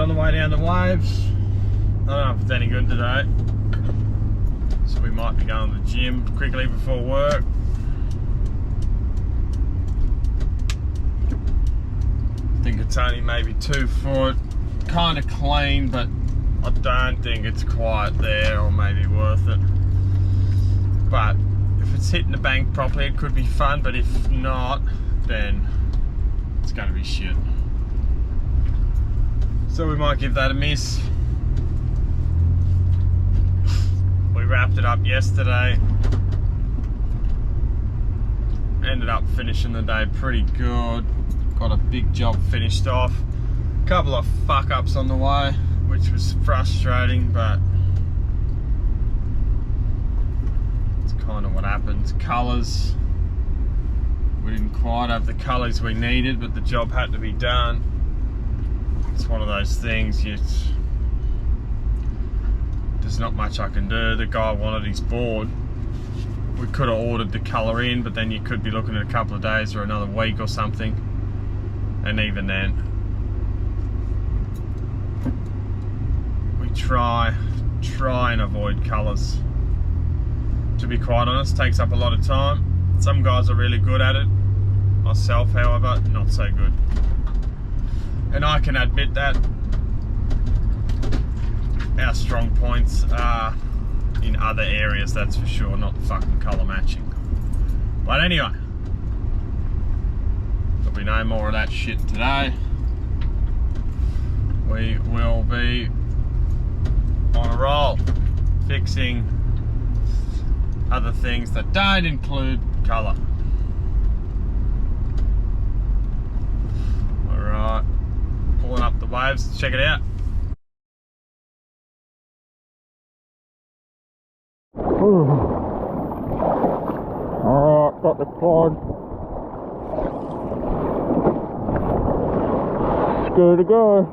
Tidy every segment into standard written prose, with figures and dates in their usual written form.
on the way down the waves. I don't know if it's any good today, so we might be going to the gym quickly before work. I think it's only maybe 2 foot, kind of clean, but I don't think it's quite there or maybe worth it. But if it's hitting the bank properly, it could be fun, but if not, then it's going to be shit. So we might give that a miss. We wrapped it up yesterday. Ended up finishing the day pretty good. Got a big job finished off. A couple of fuck ups on the way, which was frustrating, but it's kind of what happens. Colours, we didn't quite have the colours we needed, but the job had to be done. It's one of those things, there's not much I can do. The guy wanted his board. We could have ordered the colour in, but then you could be looking at a couple of days or another week or something. And even then, we try and avoid colours. To be quite honest, takes up a lot of time. Some guys are really good at it. Myself, however, not so good. And I can admit that our strong points are in other areas, that's for sure, not fucking colour matching. But anyway, there'll be no more of that shit today. We will be on a roll, fixing other things that don't include colour. Alright, pulling up the waves, let's check it out. Alright, got the quad. It's good to go.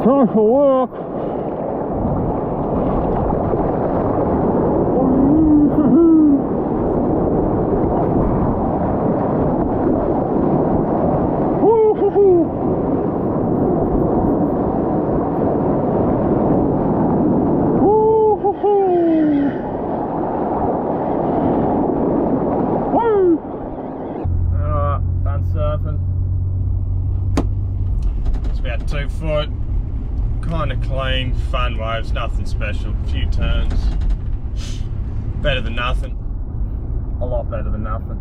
Time for work. Done surfing. It's about 2 foot. Kind of clean, fun waves, nothing special, a few turns. Better than nothing. A lot better than nothing.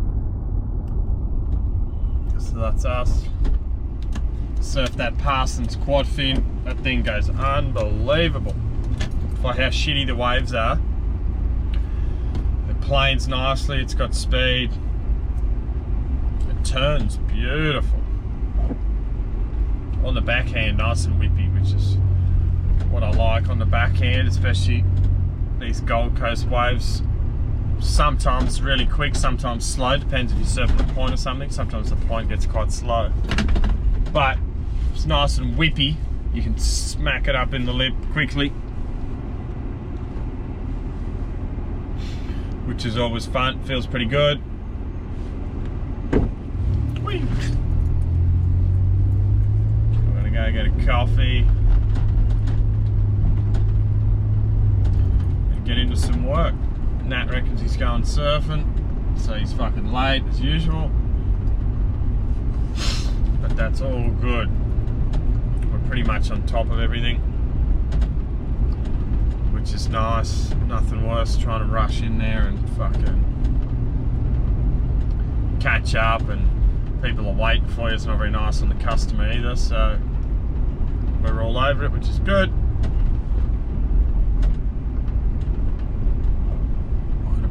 So that's us. surf that Parsons quad fin. That thing goes unbelievable for how shitty the waves are. It planes nicely, it's got speed. It turns beautiful. On the backhand, nice and whippy, which is what I like on the backhand, especially these Gold Coast waves. Sometimes really quick, sometimes slow, depends if you're surfing a point or something. Sometimes the point gets quite slow. But it's nice and whippy. You can smack it up in the lip quickly, which is always fun. Feels pretty good. Whee. I'm gonna go get a coffee and get into some work. Nat reckons he's going surfing, so he's fucking late as usual. But that's all good. We're pretty much on top of everything, which is nice. Nothing worse trying to rush in there and fucking catch up, and people are waiting for you. It's not very nice on the customer either, so we're all over it, which is good.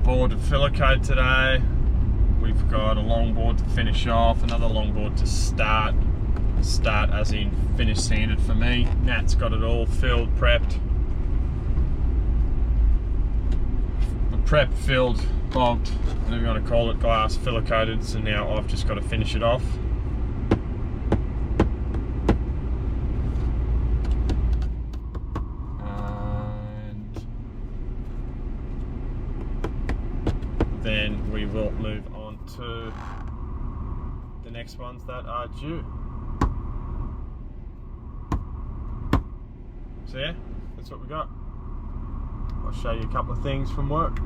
Board and filler coat today. We've got a longboard to finish off, another longboard to start as in finish sanded for me. Nat's got it all filled, prepped, filled, bogged, whatever you want to call it, glass, filler coated. So now I've just got to finish it off. Then we will move on to the next ones that are due. So yeah, that's what we got. I'll show you a couple of things from work.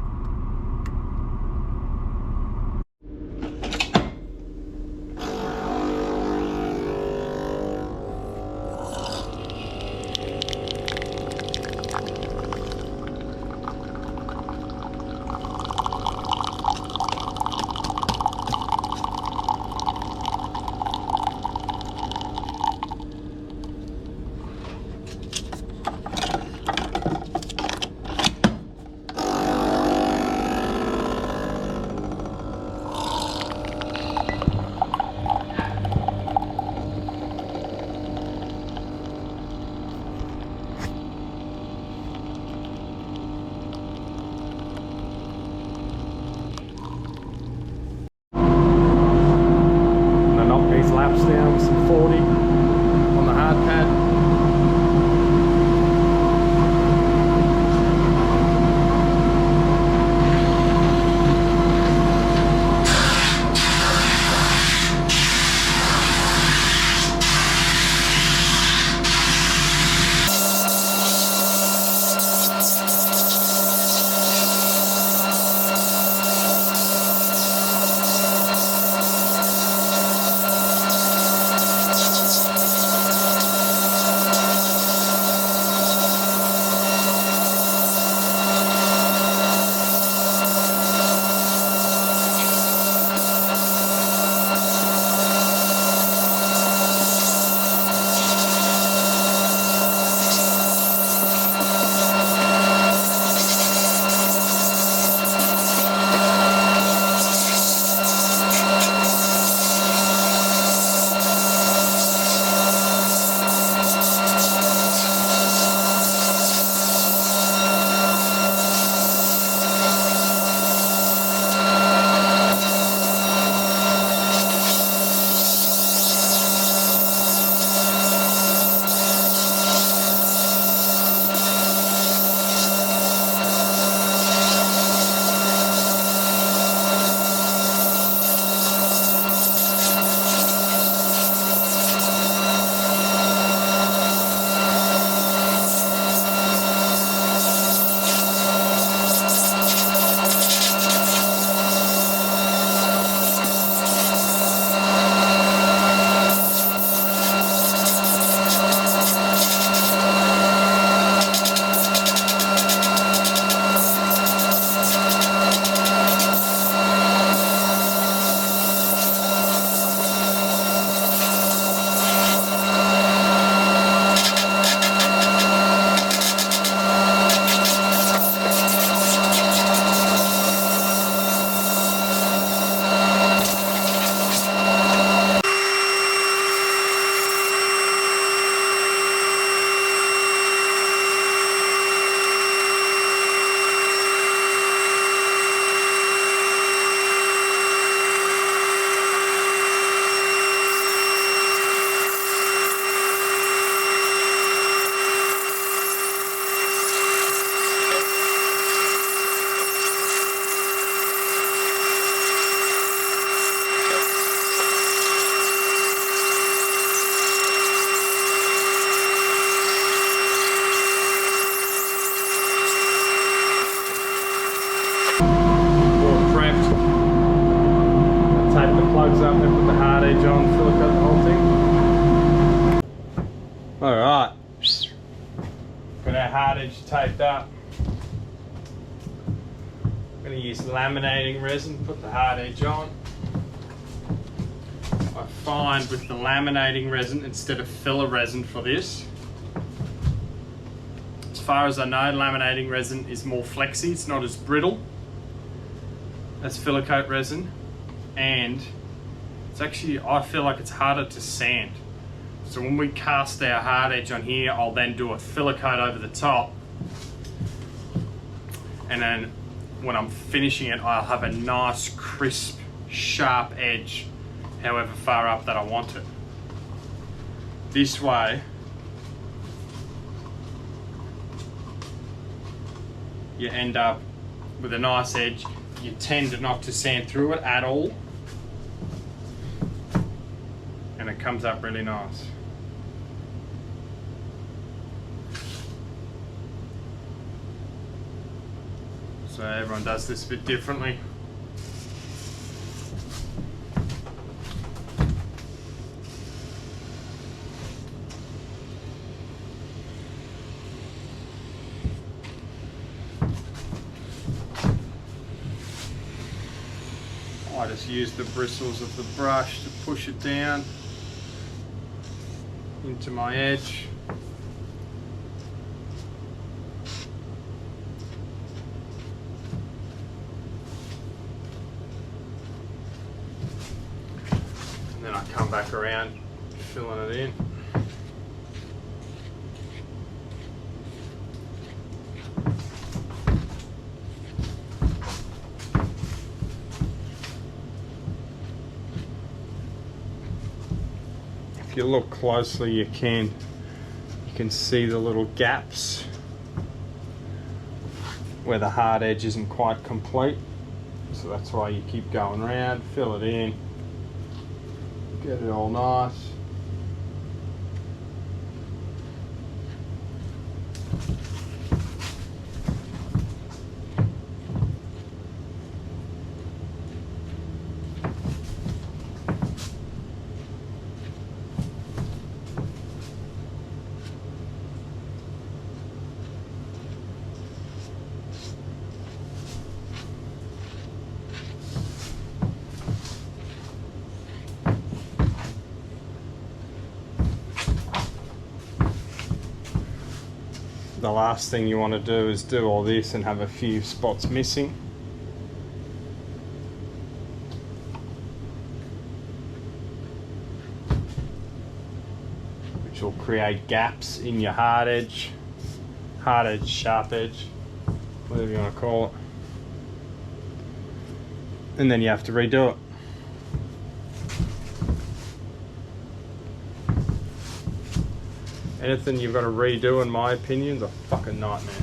Laps down, some 40 on the hard pad. hard edge taped up. I'm going to use laminating resin, put the hard edge on. I find with the laminating resin instead of filler resin for this, as far as I know, laminating resin is more flexy, it's not as brittle as filler coat resin, and it's actually, I feel like it's harder to sand. So when we cast our hard edge on here, I'll then do a filler coat over the top, and then when I'm finishing it, I'll have a nice crisp sharp edge however far up that I want it. This way you end up with a nice edge. You tend not to sand through it at all, and it comes up really nice. So everyone does this a bit differently. I just use the bristles of the brush to push it down into my edge. And then I come back around, filling it in. If you look closely, you can see the little gaps where the hard edge isn't quite complete. So that's why you keep going around, fill it in, get it all nice. The last thing you want to do is do all this and have a few spots missing. Which will create gaps in your hard edge, sharp edge, whatever you want to call it. And then you have to redo it. Anything you've got to redo, in my opinion, is a fucking nightmare.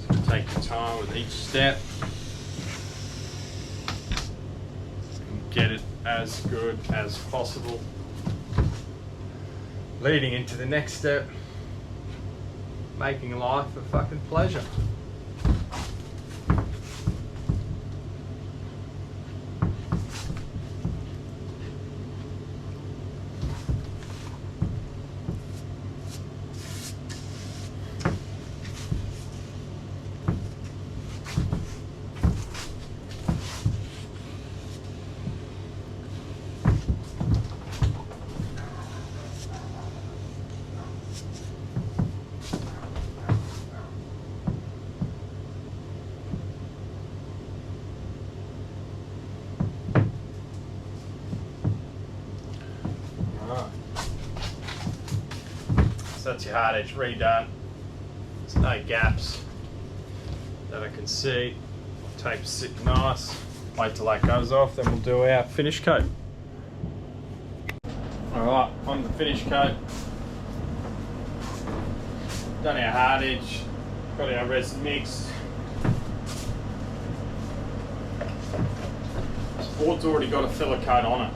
So take your time with each step and get it as good as possible. Leading into the next step, making life a fucking pleasure. That's your hard edge redone. There's no gaps that I can see. Tape's sitting nice. Wait till that goes off, then we'll do our finish coat. Alright, on the finish coat. Done our hard edge, got our resin mix. This board's already got a filler coat on it,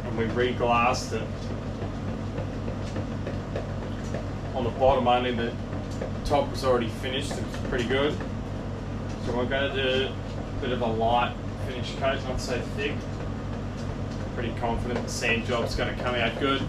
and we re-glassed it. On the bottom only, the top was already finished, it was pretty good. So we're going to do a bit of a light finish coat, not so thick. Pretty confident the sand job's going to come out good.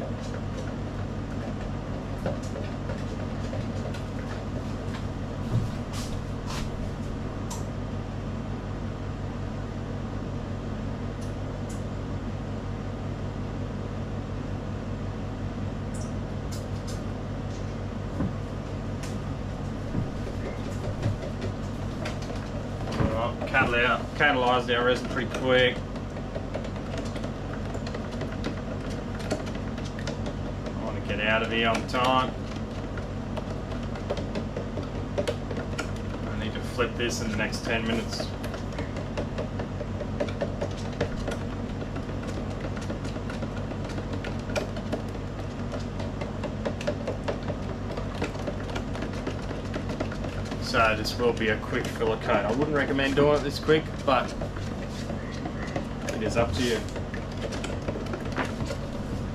Catalysed our resin pretty quick. I want to get out of here on time. I need to flip this in the next 10 minutes. So this will be a quick filler coat. I wouldn't recommend doing it this quick, but it is up to you.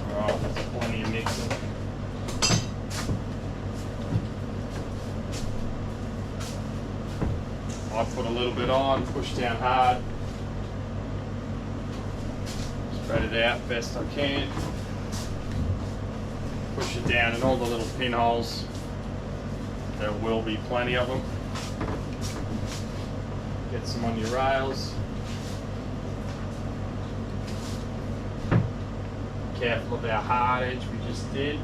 Alright, there's plenty of mixing. I put a little bit on, push down hard, spread it out best I can, push it down in all the little pinholes. There will be plenty of them. Get some on your rails. Careful of our hard edge we just did.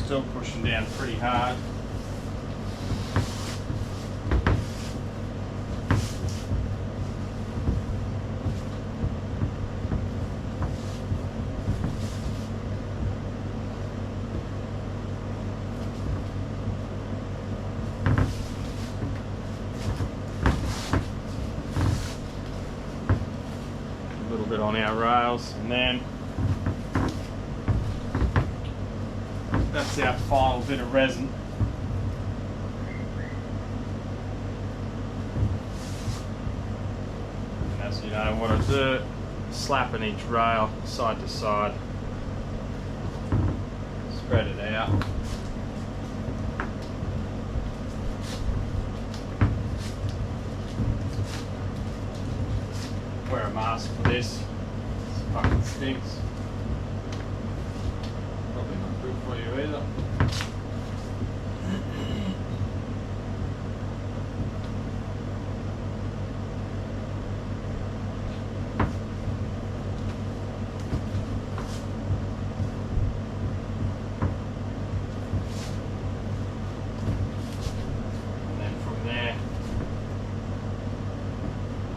Still pushing down pretty hard. A little bit on our rails, and then that's our final bit of resin. And as you know what I do, slapping each rail side to side, spread it out. Wear a mask for this, it fucking stinks. Probably not good for you either. And then from there,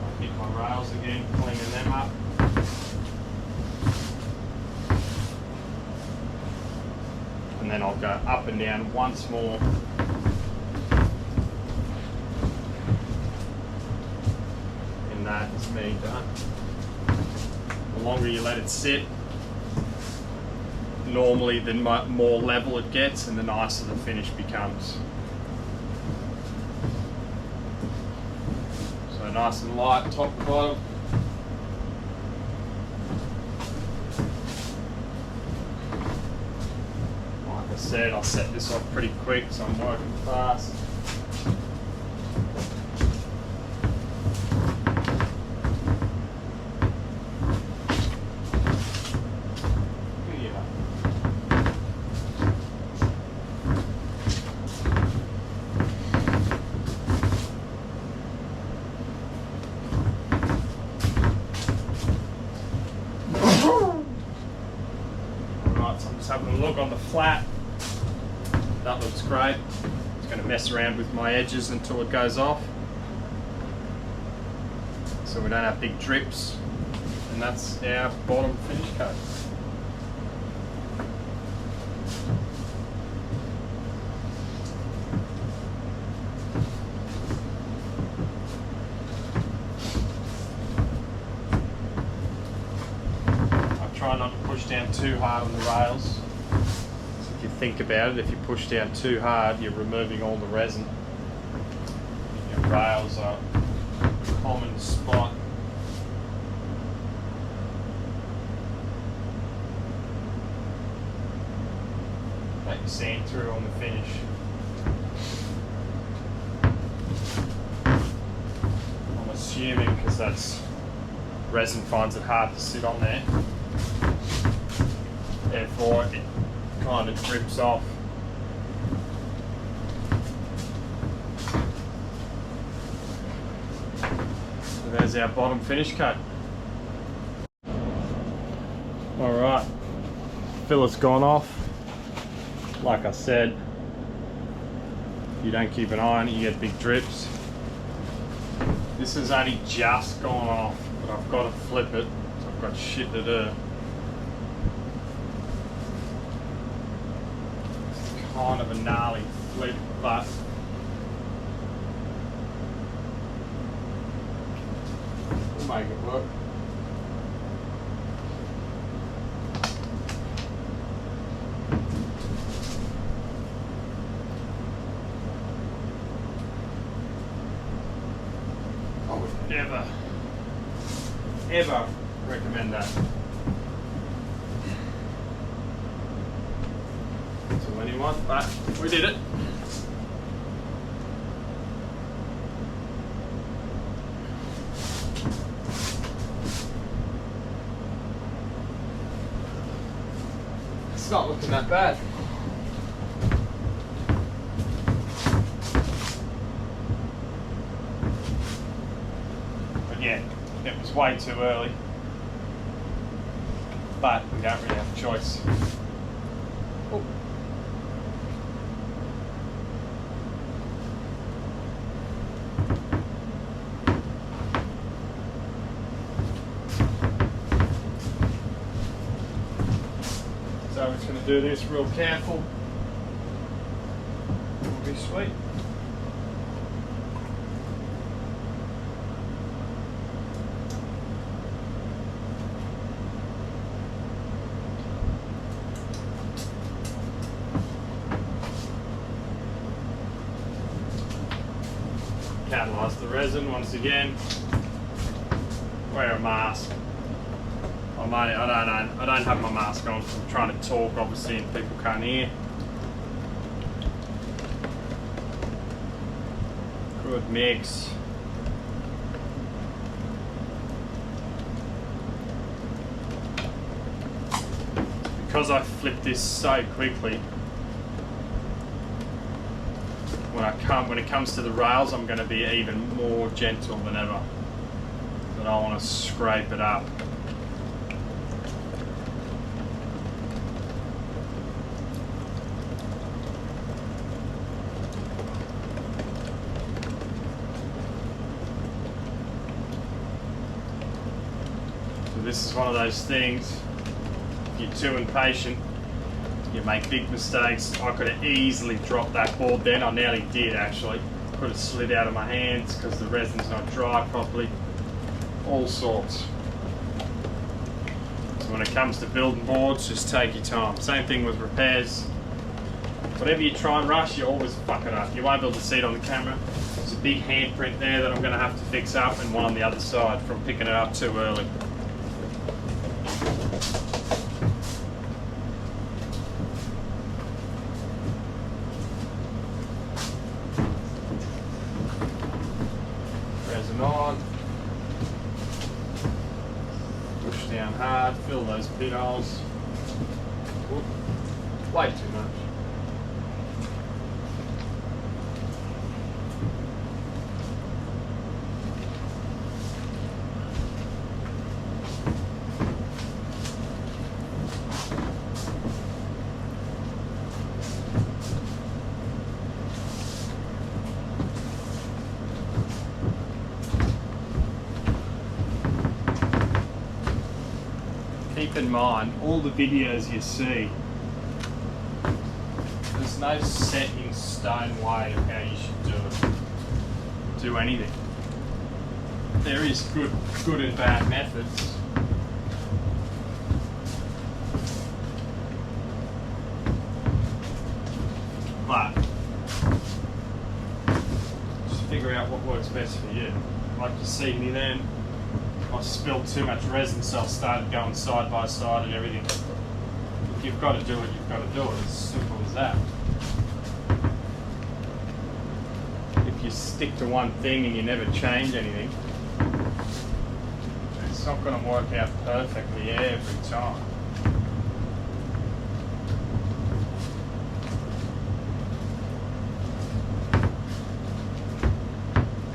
I'll hit my rails again, cleaning them up. And then I'll go up and down once more. And that is me done. The longer you let it sit, normally the more level it gets and the nicer the finish becomes. So nice and light, top to bottom. Said I'll set this off pretty quick, so I'm working fast. Alright, so I'm just having a look on the flat. That looks great. Just going to mess around with my edges until it goes off, so we don't have big drips, and that's our bottom finish coat. I try not to push down too hard on the rails. You think about it, if you push down too hard, you're removing all the resin. Your rails are a common spot. your sand through on the finish. I'm assuming because that's resin finds it hard to sit on there. Therefore, it kind of drips off. So there's our bottom finish coat. Alright, fillet's gone off. Like I said, if you don't keep an eye on it, you get big drips. This has only just gone off, but I've got to flip it, so I've got shit to do. It's kind of a gnarly flip, but we'll make it work. I would never, ever recommend that to anyone, but we did it. It's not looking that bad. But yeah, it was way too early. But we don't really have a choice. Oh. So we're just going to do this real careful. It'll be sweet. Catalyze the resin once again. Wear a mask. I don't have my mask on. I'm trying to talk, obviously, and people can't hear. Good mix. Because I flipped this so quickly, when it comes to the rails, I'm going to be even more gentle than ever. But I want to scrape it up. So this is one of those things, if you're too impatient, you make big mistakes. I could have easily dropped that board then. I nearly did actually. Could have slid out of my hands because the resin's not dry properly. All sorts. So when it comes to building boards, just take your time. Same thing with repairs. Whatever you try and rush, you always fuck it up. You won't be able to see it on the camera. There's a big handprint there that I'm going to have to fix up, and one on the other side from picking it up too early. Resin on. Push down hard, fill those pinholes. Whoop. Way too much. Keep in mind, all the videos you see, there's no set in stone way of how you should do anything. There is good and bad methods. But just figure out what works best for you. Like you see me then, I spilled too much resin, so I started going side by side and everything. you've got to do it, you've got to do it. It's as simple as that. If you stick to one thing and you never change anything, it's not going to work out perfectly every time.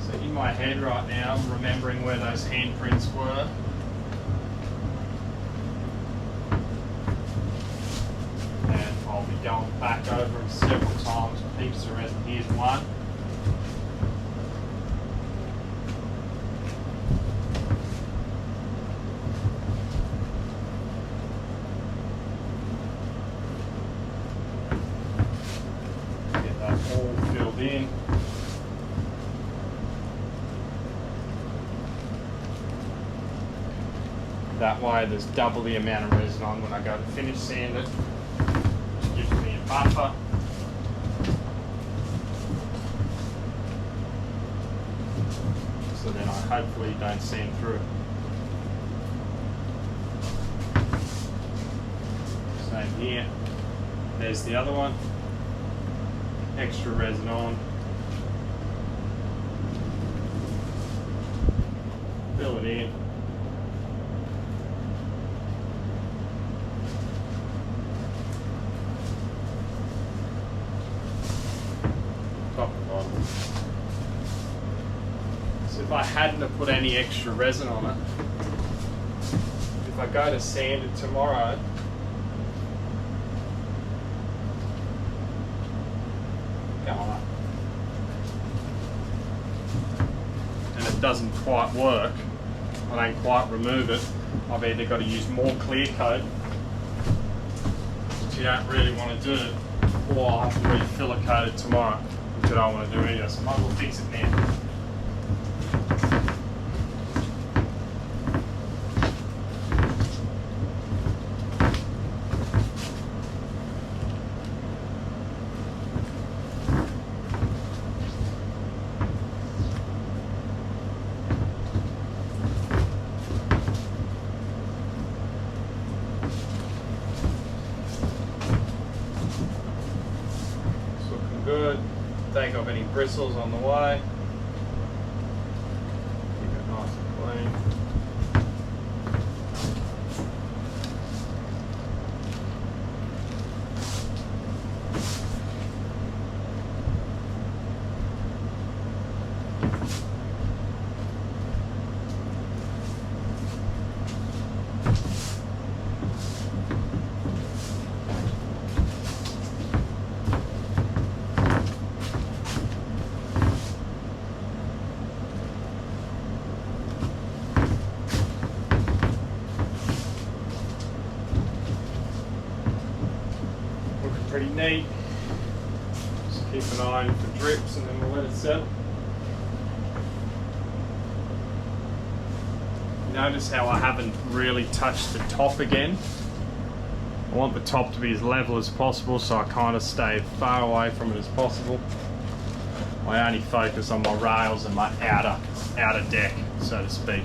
So in my head right now, I'm remembering where those handprints were. And I'll be going back over them several times with heaps of resin. Here's one. In. That way there's double the amount of resin on when I go to finish sand it. Which gives me a buffer. So then I hopefully don't sand through it. Same here. There's the other one. Extra resin on. Fill it in. Top and bottom. So if I hadn't have put any extra resin on it, if I go to sand it tomorrow, and it doesn't quite work, I don't quite remove it, I've either got to use more clear coat, which you don't really want to do, or I'll have to refill a coat tomorrow, which I don't want to do either, so I might as well fix it now. Good. Take off any bristles on the way. Keep it nice and clean. Pretty neat. Just keep an eye on for drips and then we'll let it settle. Notice how I haven't really touched the top again. I want the top to be as level as possible, so I kind of stay far away from it as possible. I only focus on my rails and my outer deck, so to speak.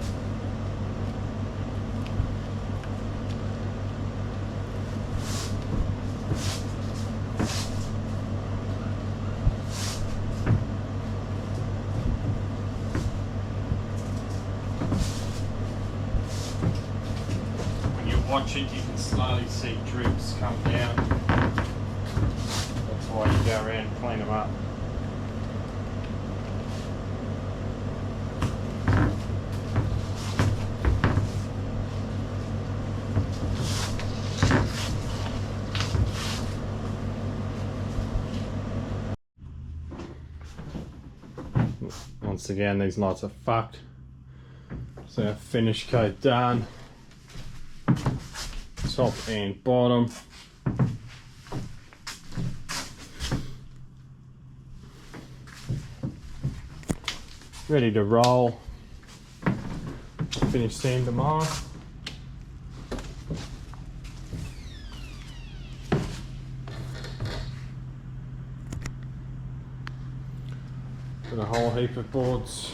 Watch it, you can slowly see drips come down. That's why you go around and clean them up. Once again, these lights are fucked. So our finish coat done. Top and bottom. Ready to roll. Finish sand tomorrow. Got a whole heap of boards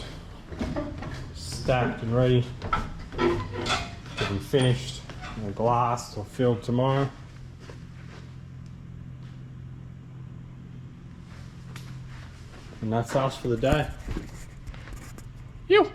stacked and ready to be finished. Glass or filled tomorrow. And that's us for the day. You.